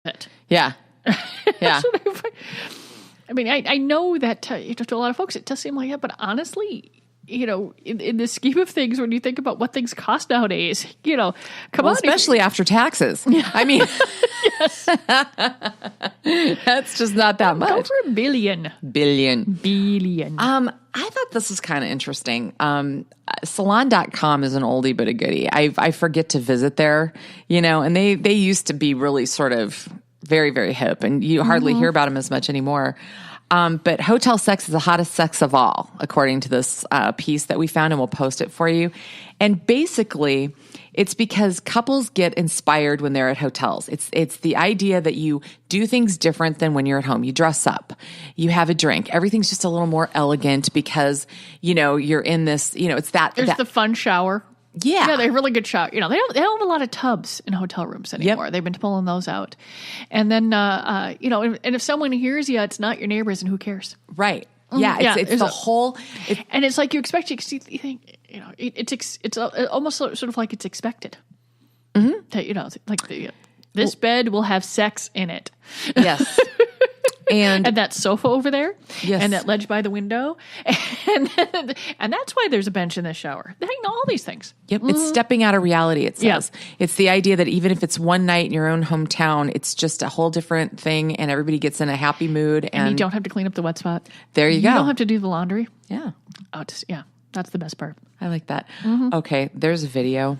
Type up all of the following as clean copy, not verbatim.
it. Yeah. Yeah. I mean, I know that to a lot of folks, it does seem like that, but honestly, in the scheme of things, when you think about what things cost nowadays, come on. Especially after taxes. I mean, yes. That's just not that much. Go for $1 billion. Billion. I thought this was kind of interesting. Salon.com is an oldie but a goodie. I forget to visit there, and they used to be really sort of very, very hip, and you hardly hear about them as much anymore. But hotel sex is the hottest sex of all, according to this piece that we found, and we'll post it for you. And basically, it's because couples get inspired when they're at hotels. It's the idea that you do things different than when you're at home. You dress up, you have a drink. Everything's just a little more elegant because, you're in this, it's that. There's the fun shower. Yeah. Yeah, they have really good shower. They don't have a lot of tubs in hotel rooms anymore. Yep. They've been pulling those out. And then, and if someone hears you, it's not your neighbors, and who cares? Right. Yeah. It's the whole. And it's like you expect, you think, it's almost sort of like it's expected. Mm-hmm. That, this bed will have sex in it. Yes. And that sofa over there, yes, and that ledge by the window, and that's why there's a bench in the shower. All these things. Yep, it's stepping out of reality. It says it's the idea that even if it's one night in your own hometown, it's just a whole different thing, and everybody gets in a happy mood, and you don't have to clean up the wet spot. There you go. You don't have to do the laundry. Yeah. Oh, that's the best part. I like that. Mm-hmm. Okay, there's a video.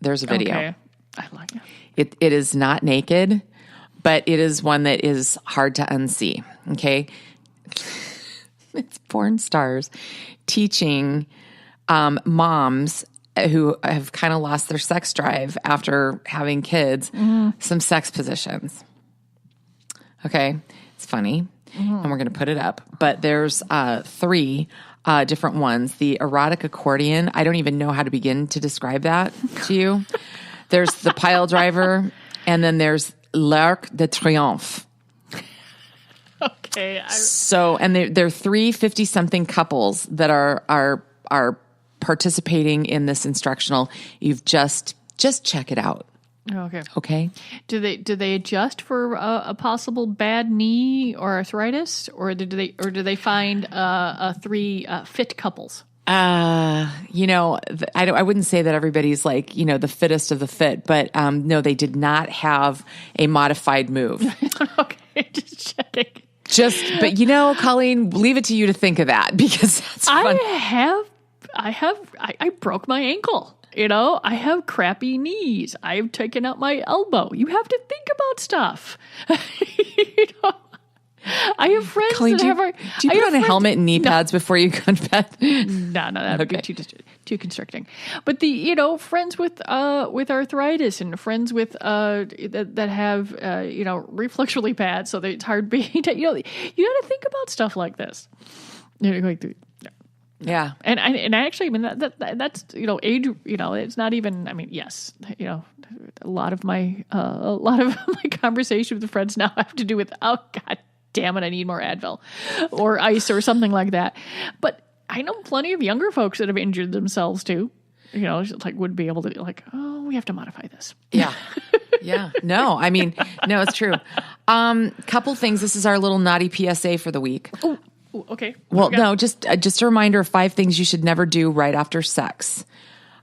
Okay. I like it. It is not naked. But it is one that is hard to unsee, okay? It's porn stars teaching moms who have kind of lost their sex drive after having kids some sex positions. Okay? It's funny, and we're going to put it up. But there's 3 different ones. The erotic accordion, I don't even know how to begin to describe that to you. There's the pile driver, and then there's l'Arc de Triomphe. Okay. So, and they're 3 50-something couples that are participating in this instructional. You've just check it out. Okay. Okay. Do they adjust for a possible bad knee or arthritis, or do they find 3 fit couples? I wouldn't say that everybody's like, the fittest of the fit, but no, they did not have a modified move. Okay, just checking. But Colleen, leave it to you to think of that, because that's fun. I broke my ankle. I have crappy knees. I've taken out my elbow. You have to think about stuff. I have friends Colleen, that have. Do you put on a helmet and knee pads before you go to bed? No, that would be too constricting. But the friends with arthritis, and friends with that have reflux really bad, so that it's hard being. You got to think about stuff like this. Yeah, and I actually, that's age. It's not even. Yes, a lot of my conversation with friends now have to do with, oh God damn it, I need more Advil or ice or something like that. But I know plenty of younger folks that have injured themselves too. Would be able to we have to modify this. Yeah. Yeah. No, it's true. Couple things. This is our little naughty PSA for the week. Ooh, okay. Well, no, just a reminder of 5 things you should never do right after sex.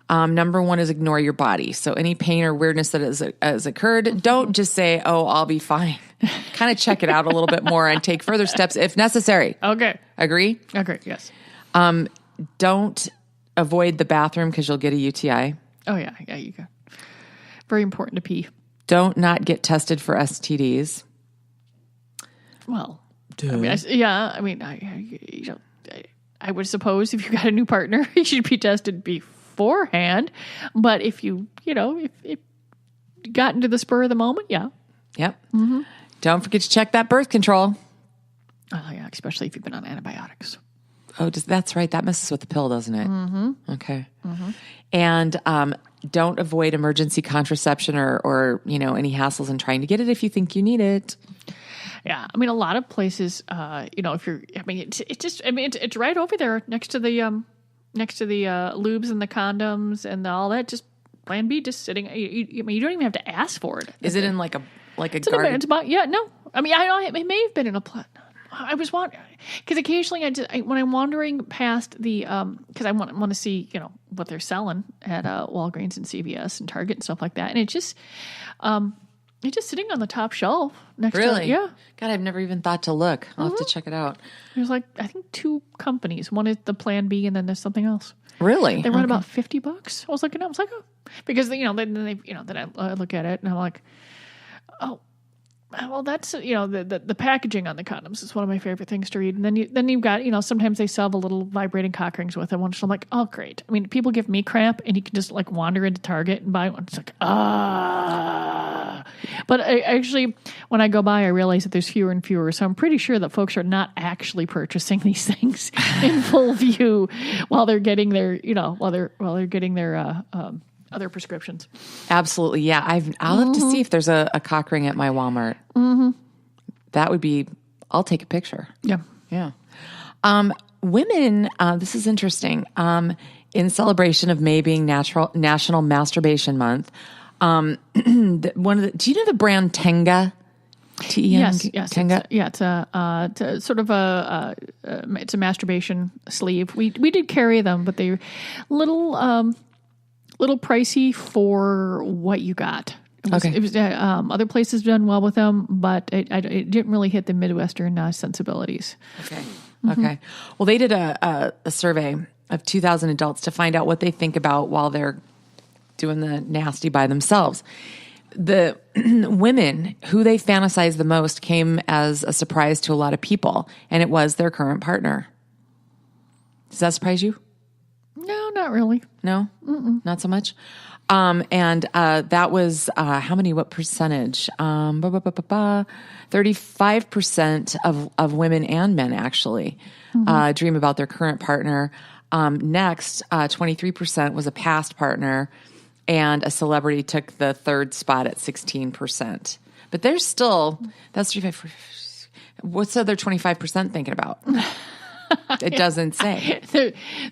Number 1 is ignore your body. So any pain or weirdness that has occurred, don't just say, oh, I'll be fine. Kind of check it out a little bit more and take further steps if necessary. Okay. Agree? Okay, yes. Don't avoid the bathroom because you'll get a UTI. Oh, yeah. Yeah, you go. Very important to pee. Don't not get tested for STDs. Well, I would suppose if you got a new partner, you should be tested beforehand. But if you got into the spur of the moment, yeah. Yep. Mm-hmm. Don't forget to check that birth control. Oh, yeah, especially if you've been on antibiotics. Oh, that's right. That messes with the pill, doesn't it? Mm-hmm. Okay. Mm-hmm. And don't avoid emergency contraception or any hassles in trying to get it if you think you need it. Yeah, a lot of places, if you're, it's right over there next to the lubes and the condoms and all that. Just Plan B, just sitting. You don't even have to ask for it. Is it in like like a It's garden. it's about, yeah, no. I mean, I know it may have been in a plot. I was wondering, because occasionally when I'm wandering past the, because I want to see, what they're selling at Walgreens and CVS and Target and stuff like that. And it's just sitting on the top shelf next Really? to, yeah. God, I've never even thought to look. I'll have to check it out. There's like, I think 2 companies. One is the Plan B and then there's something else. Really? They run about $50. I was looking at it, I was like, oh, because, then I look at it and I'm like, oh, well, that's, the packaging on the condoms is one of my favorite things to read. And then you've got, sometimes they sell the little vibrating cock rings with them. So I'm like, oh, great. I mean, people give me crap and you can just like wander into Target and buy one. It's like, But actually, when I go by, I realize that there's fewer and fewer. So I'm pretty sure that folks are not actually purchasing these things in full view while they're getting their, while they're getting their, other prescriptions. Absolutely. Yeah. I'll have to see if there's a cock ring at my Walmart. Mm-hmm. That would be, I'll take a picture. Yeah. Yeah. Women, this is interesting. In celebration of May being National Masturbation Month, do you know the brand Tenga? Yes. Tenga? It's a sort of it's a masturbation sleeve. We did carry them, but they're little pricey for what you got. It was other places done well with them, but it didn't really hit the Midwestern sensibilities. Okay. Okay. Well, they did a survey of 2,000 adults to find out what they think about while they're doing the nasty by themselves. The women who they fantasize the most came as a surprise to a lot of people, and it was their current partner. Does that surprise you? No, not really. No? Not so much? And that was how many, what percentage? 35% of women and men actually dream about their current partner. Next, 23% was a past partner, and a celebrity took the third spot at 16%. But there's still, that's 35. What's the other 25% thinking about? It doesn't say.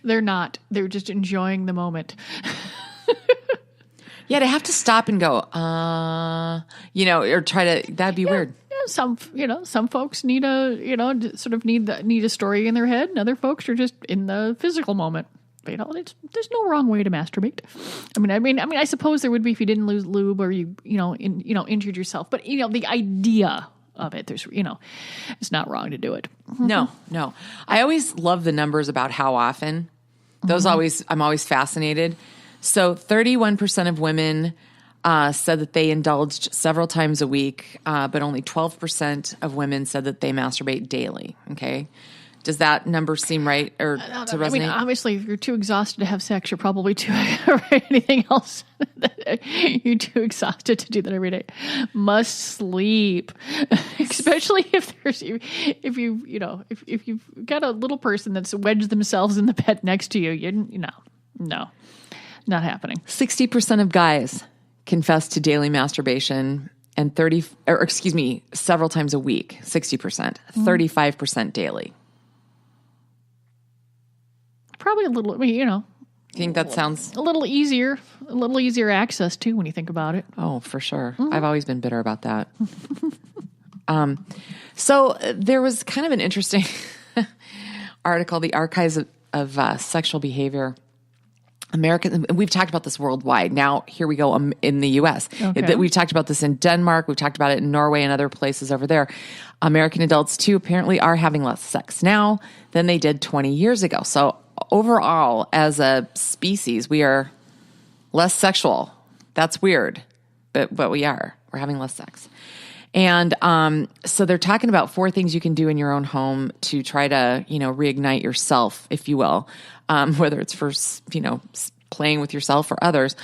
They're not. They're just enjoying the moment. Yeah, to have to stop and go, or try to, that'd be weird. Yeah, some folks need need a story in their head, and other folks are just in the physical moment. There's no wrong way to masturbate. I mean, I suppose there would be if you didn't lose lube or you injured yourself. But the idea of it, it's not wrong to do it. No. I always love the numbers about how often. I'm always fascinated. So 31% of women said that they indulged several times a week, but only 12% of women said that they masturbate daily. Okay. Does that number seem right or to resonate? I mean, obviously, if you're too exhausted to have sex, you're probably too or anything else. You're too exhausted to do that every day. Must sleep, especially if you've got a little person that's wedged themselves in the bed next to you. No, not happening. 60% of guys confess to daily masturbation, and several times a week. 60%, 35% daily. Probably a little, You think that sounds a little easier access too when you think about it. Oh, for sure. I've always been bitter about that. So there was kind of an interesting article, the Archives of Sexual Behavior. We've talked about this worldwide. Now, here we go in the U.S. Okay. We've talked about this in Denmark. We've talked about it in Norway and other places over there. American adults, too, apparently are having less sex now than they did 20 years ago. So overall, as a species, we are less sexual. That's weird, but we are. We're having less sex. And so they're talking about 4 things you can do in your own home to try to, reignite yourself, if you will, whether it's for, playing with yourself or others.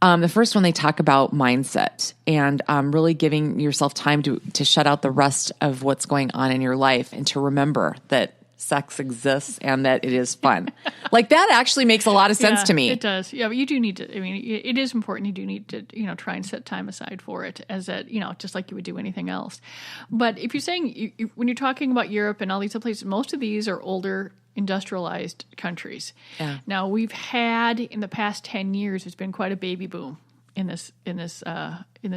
The first one, they talk about mindset and really giving yourself time to shut out the rest of what's going on in your life and to remember that sex exists and that it is fun. Like that actually makes a lot of sense to me. It does. Yeah, but you do need to, it is important. You do need to, try and set time aside for it as just like you would do anything else. But if you're saying, when you're talking about Europe and all these other places, most of these are older industrialized countries. Yeah. Now we've had in the past 10 years, there's been quite a baby boom in this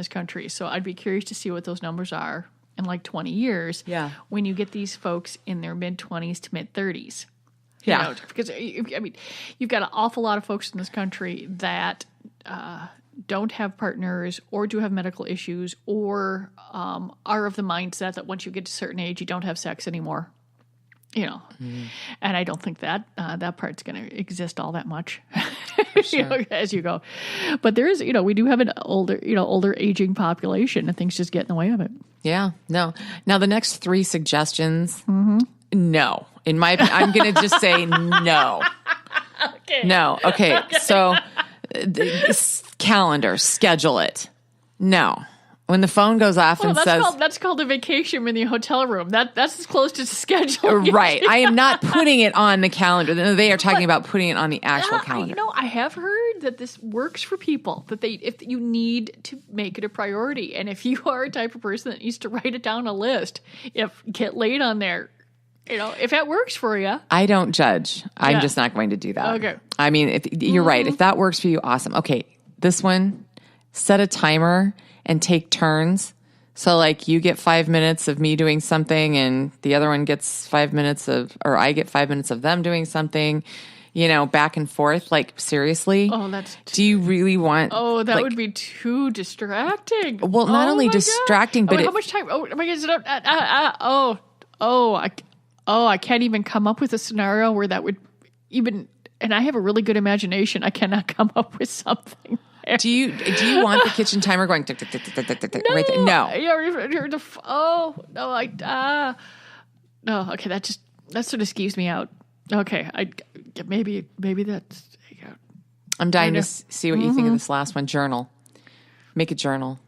country. So I'd be curious to see what those numbers are in like 20 years. Yeah. When you get these folks in their mid 20s to mid 30s. Yeah. Because I mean, you've got an awful lot of folks in this country that don't have partners or do have medical issues or are of the mindset that once you get to a certain age, you don't have sex anymore. And I don't think that that part's going to exist all that much as you go. But there is, we do have an older aging population, and things just get in the way of it. Yeah. No. Now the next 3 suggestions, no. In my opinion, I'm going to just say no. Okay. No. Okay. So calendar, schedule it. No. When the phone goes off and says... That's called a vacation in the hotel room. That's as close to schedule. Right. I am not putting it on the calendar. They are talking about putting it on the actual calendar. I have heard that this works for people, that if you need to make it a priority. And if you are a type of person that needs to write it down a list, get laid on there, if that works for you. I don't judge. I'm just not going to do that. Okay. I mean, you're right. If that works for you, awesome. Okay. This one, set a timer and take turns. So like you get 5 minutes of me doing something and the other one gets 5 minutes or I get 5 minutes of them doing something, back and forth. Like seriously? Oh, do you really want? Oh, that would be too distracting. Well, not only distracting, but how much time? Oh my God. I can't even come up with a scenario where that would even, and I have a really good imagination. I cannot come up with something. Do you want the kitchen timer going tick, tick, tick, tick, tick, tick, tick, right there? No. No. Okay, that sort of skeeves me out. Okay, maybe that's. I'm dying to see what you think of this last one. Journal. Make a journal,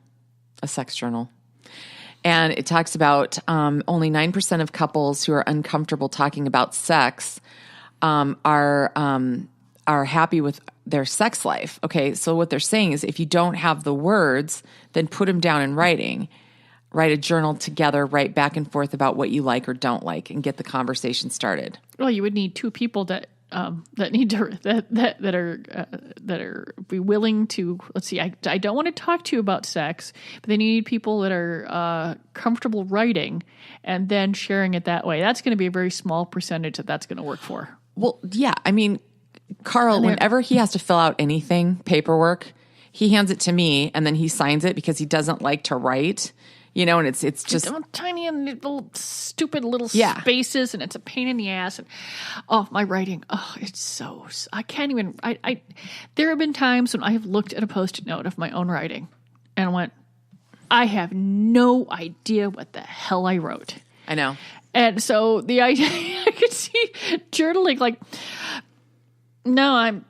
a sex journal. And it talks about only 9% of couples who are uncomfortable talking about sex are happy with their sex life. Okay, so what they're saying is if you don't have the words, then put them down in writing. Write a journal together, write back and forth about what you like or don't like, and get the conversation started. Well, you would need 2 people that need to that are be willing to. Let's see. I don't want to talk to you about sex, but then you need people that are comfortable writing and then sharing it that way. That's going to be a very small percentage that's going to work for. Well, yeah. I mean, Carl, whenever he has to fill out anything, paperwork, he hands it to me and then he signs it because he doesn't like to write, and it's just tiny and little stupid little spaces, and it's a pain in the ass. And my writing, it's so, I can't even, there have been times when I have looked at a Post-it note of my own writing and went, I have no idea what the hell I wrote. I know. And so the idea, I could see journaling like, I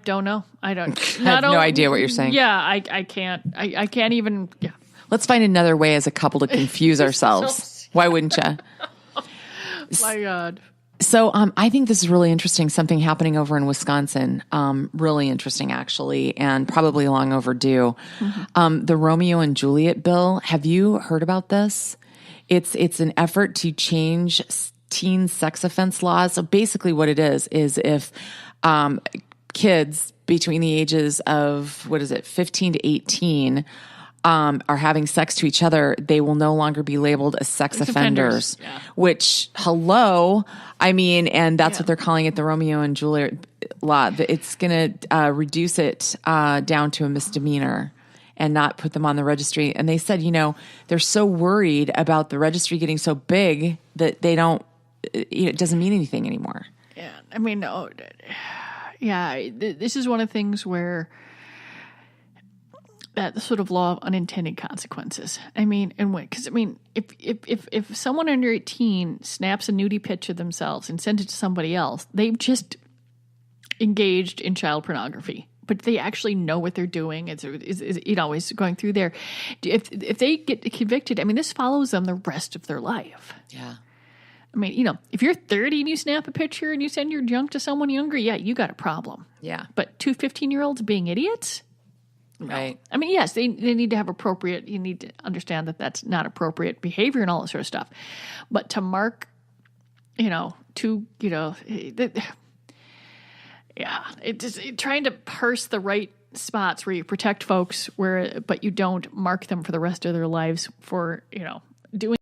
don't know. I have no idea what you're saying. Yeah, I can't. I can't even. Yeah. Let's find another way as a couple to confuse ourselves. Why wouldn't you? My God. So I think this is really interesting. Something happening over in Wisconsin. Really interesting, actually, and probably long overdue. Mm-hmm. The Romeo and Juliet bill. Have you heard about this? It's an effort to change teen sex offense laws. So basically what it is if kids between the ages of, 15 to 18 are having sex to each other, they will no longer be labeled as sex offenders. Yeah. Which, hello, I mean, and that's what they're calling it, the Romeo and Juliet law. It's going to reduce it down to a misdemeanor and not put them on the registry. And they said, they're so worried about the registry getting so big that they don't, it doesn't mean anything anymore. Yeah, I mean, no. Yeah, this is one of the things where that sort of law of unintended consequences. I mean, if someone under 18 snaps a nudie picture of themselves and sends it to somebody else, they've just engaged in child pornography. But they actually know what they're doing. It's going through there. If they get convicted, I mean, this follows them the rest of their life. Yeah. I mean, if you're 30 and you snap a picture and you send your junk to someone younger, yeah, you got a problem. Yeah. But 2 15-year-olds being idiots? No. Right. I mean, yes, they need to have you need to understand that that's not appropriate behavior and all that sort of stuff. But to mark, trying to parse the right spots where you protect folks but you don't mark them for the rest of their lives for, doing